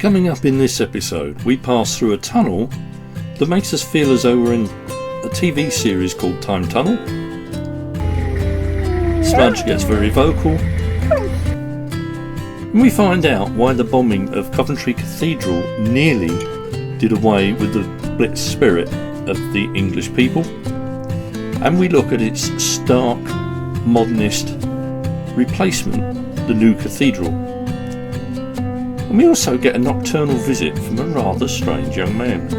Coming up in this episode, we pass through a tunnel that makes us feel as though we're in a TV series called Time Tunnel. Sludge gets very vocal. And we find out why the bombing of Coventry Cathedral nearly did away with the Blitz spirit of the English people. And we look at its stark, modernist replacement, the new cathedral. And we also get a nocturnal visit from a rather strange young man.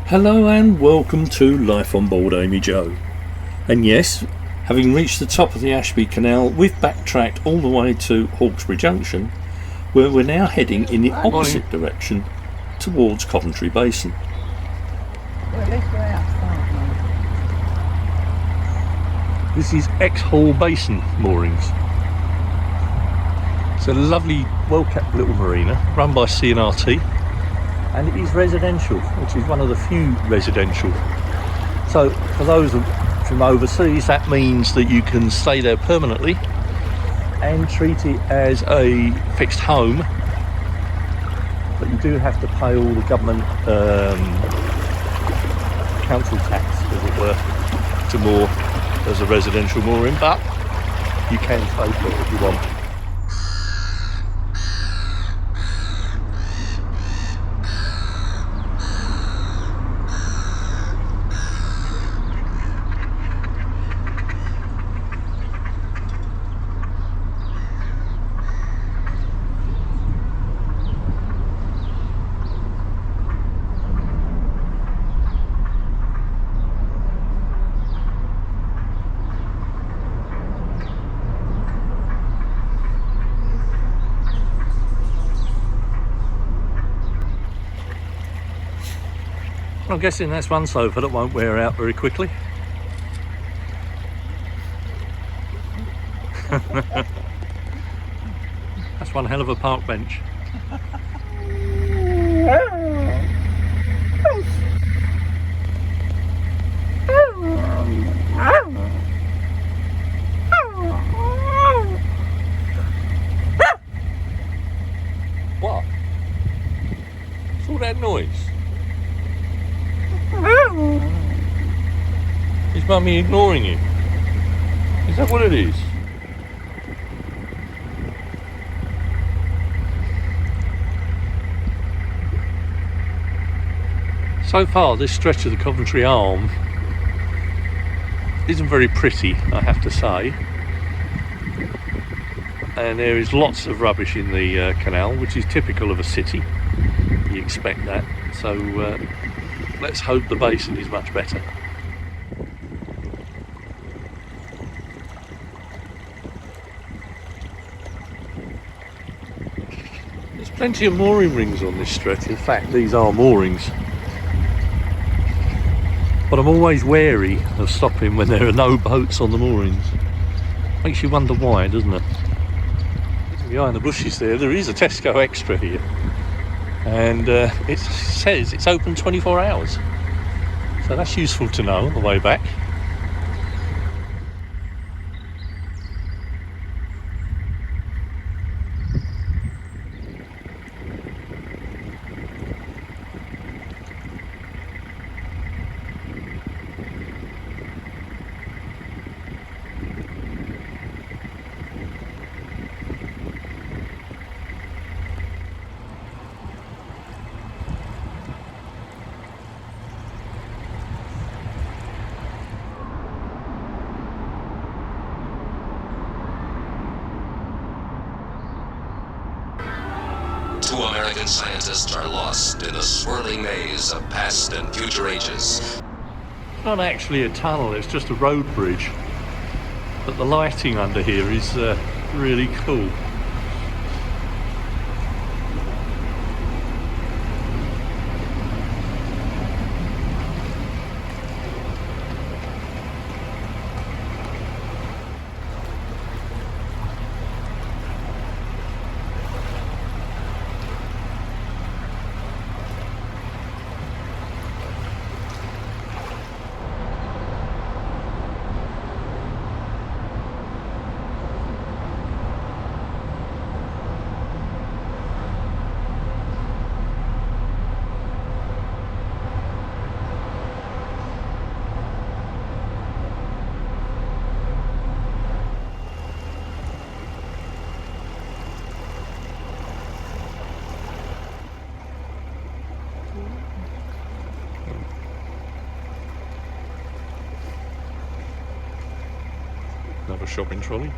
Hello and welcome to Life on Board AmyJo. And yes, having reached the top of the Ashby Canal, we've backtracked all the way to Hawkesbury Junction, where we're now heading in the opposite direction towards Coventry Basin. Well, at least we're outside now. This is X-Hall Basin moorings. It's a lovely, well-kept little marina run by C&RT. And it is residential, which is one of the few residential. So for those from overseas, that means that you can stay there permanently and treat it as a fixed home, but you do have to pay all the government council tax, as it were, to moor as a residential mooring, but you can pay for it if you want. I'm guessing that's one sofa that won't wear out very quickly. That's one hell of a park bench. What? What's all that noise? Is Mummy ignoring you? Is that what it is? So far this stretch of the Coventry Arm isn't very pretty, I have to say, and there is lots of rubbish in the canal, which is typical of a city. You expect that, so let's hope the basin is much better. There's plenty of mooring rings on this stretch. In fact, these are moorings. But I'm always wary of stopping when there are no boats on the moorings. Makes you wonder why, doesn't it? Behind the bushes there is a Tesco Extra here. And it says it's open 24 hours. So that's useful to know on the way back. Two American scientists are lost in the swirling maze of past and future ages. Not actually a tunnel, it's just a road bridge. But the lighting under here is really cool. Another shopping trolley.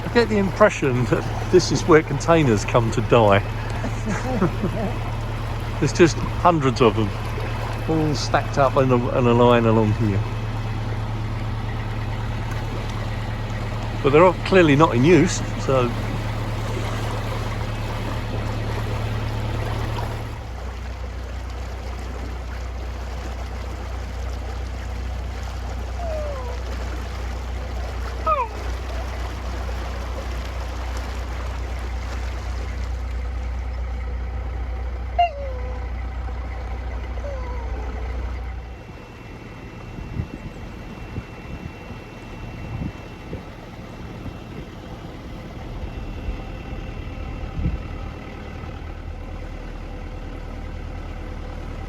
I get the impression that this is where containers come to die. There's just hundreds of them, all stacked up in a line along here. But they're all clearly not in use, so...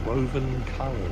woven colours.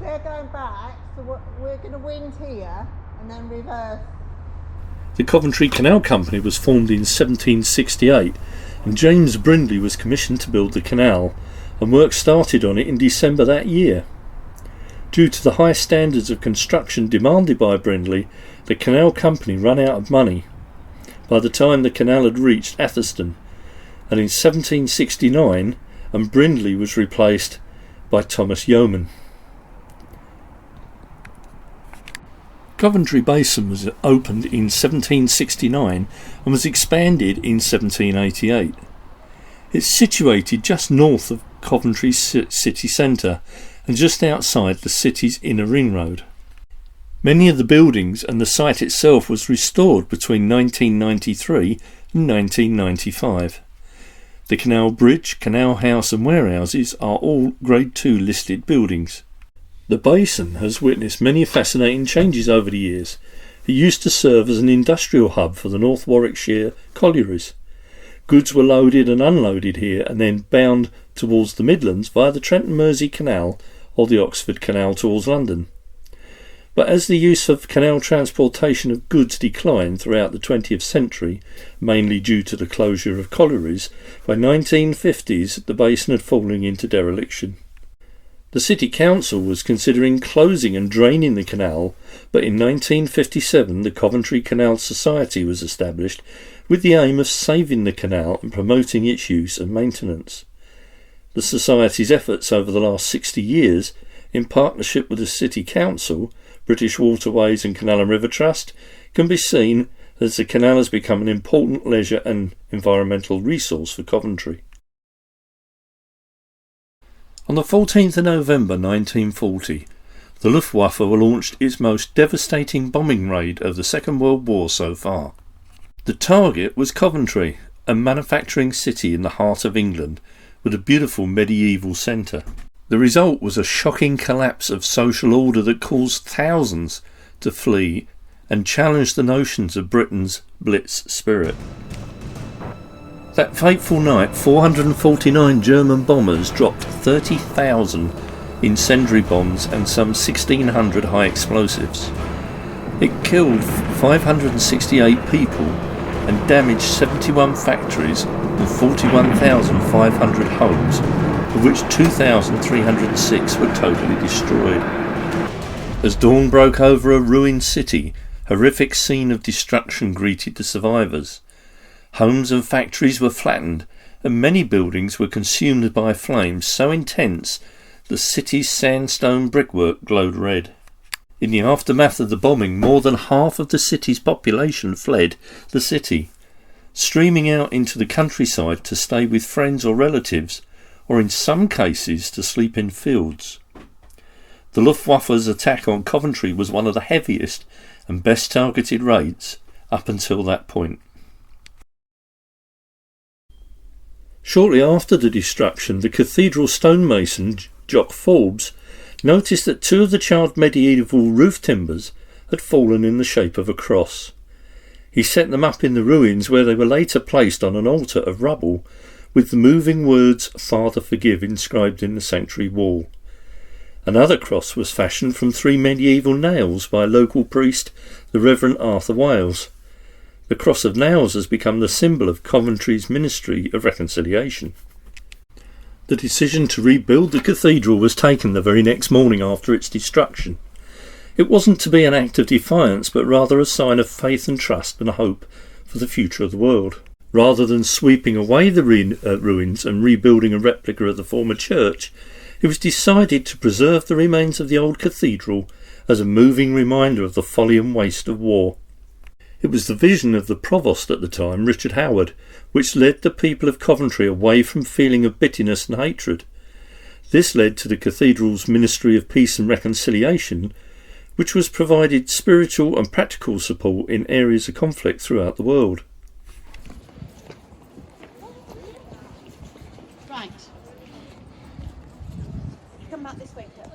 They're going back, so we're going to wind here and then reverse. The Coventry Canal Company was formed in 1768 and James Brindley was commissioned to build the canal, and work started on it in December that year. Due to the high standards of construction demanded by Brindley, the canal company ran out of money by the time the canal had reached Atherstone, and in 1769 and Brindley was replaced by Thomas Yeoman. Coventry Basin was opened in 1769 and was expanded in 1788. It's situated just north of Coventry city centre and just outside the city's inner ring road. Many of the buildings and the site itself was restored between 1993 and 1995. The canal bridge, canal house and warehouses are all Grade 2 listed buildings. The basin has witnessed many fascinating changes over the years. It used to serve as an industrial hub for the North Warwickshire collieries. Goods were loaded and unloaded here and then bound towards the Midlands via the Trent and Mersey Canal or the Oxford Canal towards London. But as the use of canal transportation of goods declined throughout the 20th century, mainly due to the closure of collieries, by 1950s the basin had fallen into dereliction. The City Council was considering closing and draining the canal, but in 1957 the Coventry Canal Society was established with the aim of saving the canal and promoting its use and maintenance. The Society's efforts over the last 60 years, in partnership with the City Council, British Waterways and Canal and River Trust, can be seen as the canal has become an important leisure and environmental resource for Coventry. On the 14th of November 1940, the Luftwaffe launched its most devastating bombing raid of the Second World War so far. The target was Coventry, a manufacturing city in the heart of England, with a beautiful medieval centre. The result was a shocking collapse of social order that caused thousands to flee and challenged the notions of Britain's Blitz spirit. That fateful night, 449 German bombers dropped 30,000 incendiary bombs and some 1,600 high explosives. It killed 568 people and damaged 71 factories and 41,500 homes, of which 2,306 were totally destroyed. As dawn broke over a ruined city, a horrific scene of destruction greeted the survivors. Homes and factories were flattened, and many buildings were consumed by flames so intense the city's sandstone brickwork glowed red. In the aftermath of the bombing, more than half of the city's population fled the city, streaming out into the countryside to stay with friends or relatives, or in some cases to sleep in fields. The Luftwaffe's attack on Coventry was one of the heaviest and best targeted raids up until that point. Shortly after the destruction, the cathedral stonemason Jock Forbes noticed that two of the charred medieval roof timbers had fallen in the shape of a cross. He set them up in the ruins, where they were later placed on an altar of rubble with the moving words "Father forgive" inscribed in the sanctuary wall. Another cross was fashioned from 3 medieval nails by a local priest, the Reverend Arthur Wales. The cross of nails has become the symbol of Coventry's ministry of reconciliation. The decision to rebuild the cathedral was taken the very next morning after its destruction. It wasn't to be an act of defiance, but rather a sign of faith and trust and hope for the future of the world. Rather than sweeping away the ruins and rebuilding a replica of the former church, it was decided to preserve the remains of the old cathedral as a moving reminder of the folly and waste of war. It was the vision of the provost at the time, Richard Howard, which led the people of Coventry away from feeling of bitterness and hatred. This led to the cathedral's ministry of peace and reconciliation, which was provided spiritual and practical support in areas of conflict throughout the world. Right. Come back this way, Phil.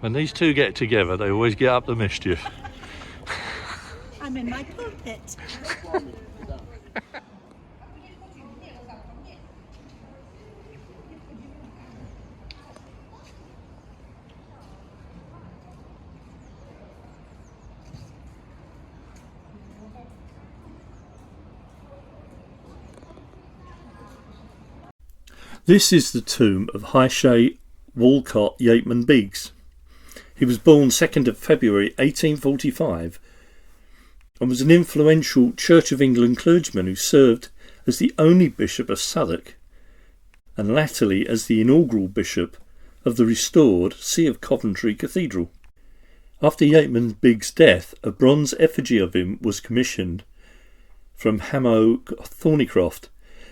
When these two get together, they always get up the mischief. I'm in my pulpit. This is the tomb of High Walcott Yeatman Biggs. He was born 2nd of February 1845 and was an influential Church of England clergyman who served as the only Bishop of Southwark and latterly as the inaugural Bishop of the restored See of Coventry Cathedral. After Yeatman Biggs' death, a bronze effigy of him was commissioned from Hamo Thornycroft,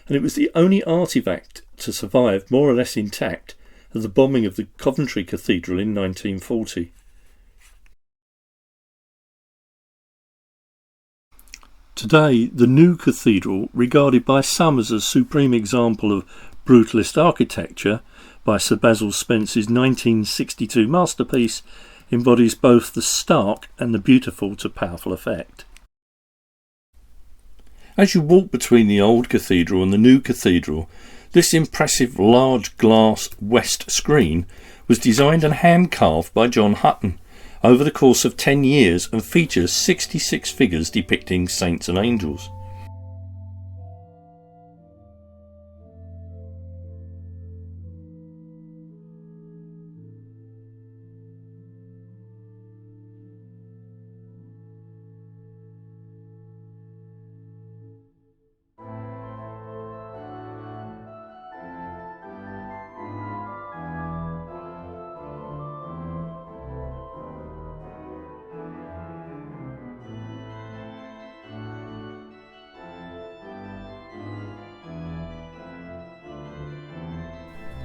and it was the only artefact to survive more or less intact of the bombing of the Coventry Cathedral in 1940. Today, the new cathedral, regarded by some as a supreme example of brutalist architecture by Sir Basil Spence's 1962 masterpiece, embodies both the stark and the beautiful to powerful effect. As you walk between the old cathedral and the new cathedral, this impressive large glass west screen was designed and hand-carved by John Hutton over the course of 10 years and features 66 figures depicting saints and angels.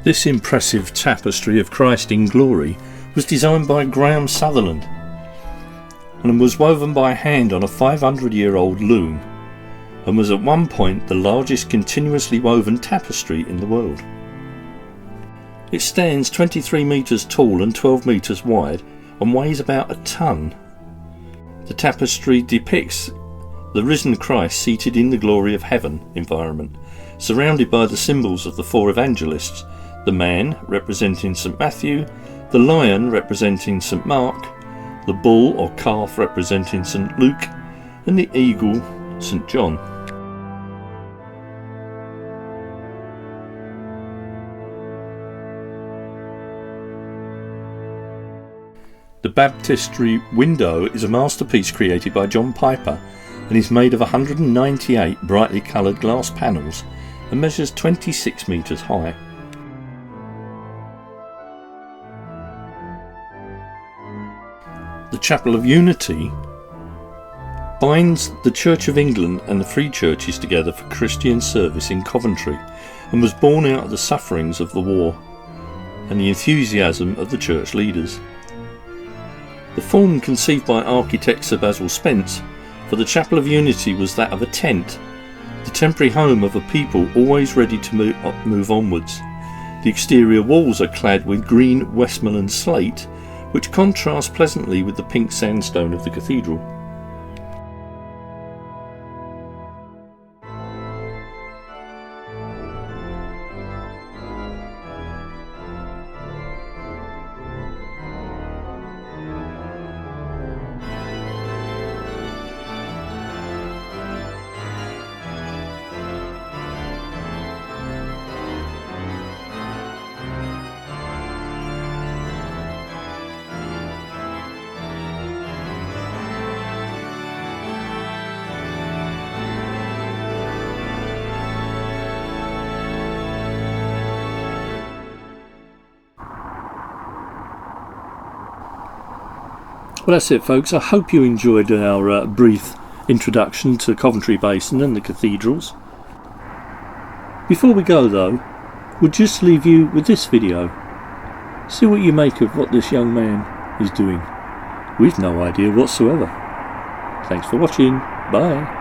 This impressive tapestry of Christ in glory was designed by Graham Sutherland and was woven by hand on a 500-year-old loom, and was at one point the largest continuously woven tapestry in the world. It stands 23 metres tall and 12 metres wide and weighs about a tonne. The tapestry depicts the risen Christ seated in the glory of heaven environment, surrounded by the symbols of the four evangelists: the man representing St. Matthew, the lion representing St. Mark, the bull or calf representing St. Luke, and the eagle St. John. The baptistry window is a masterpiece created by John Piper and is made of 198 brightly coloured glass panels and measures 26 metres high. The Chapel of Unity binds the Church of England and the Free Churches together for Christian service in Coventry, and was born out of the sufferings of the war and the enthusiasm of the church leaders. The form conceived by architect Sir Basil Spence for the Chapel of Unity was that of a tent, the temporary home of a people always ready to move onwards. The exterior walls are clad with green Westmoreland slate, which contrasts pleasantly with the pink sandstone of the cathedral. Well, that's it, folks. I hope you enjoyed our brief introduction to Coventry Basin and the cathedrals. Before we go, though, we'll just leave you with this video. See what you make of what this young man is doing. We've no idea whatsoever. Thanks for watching. Bye.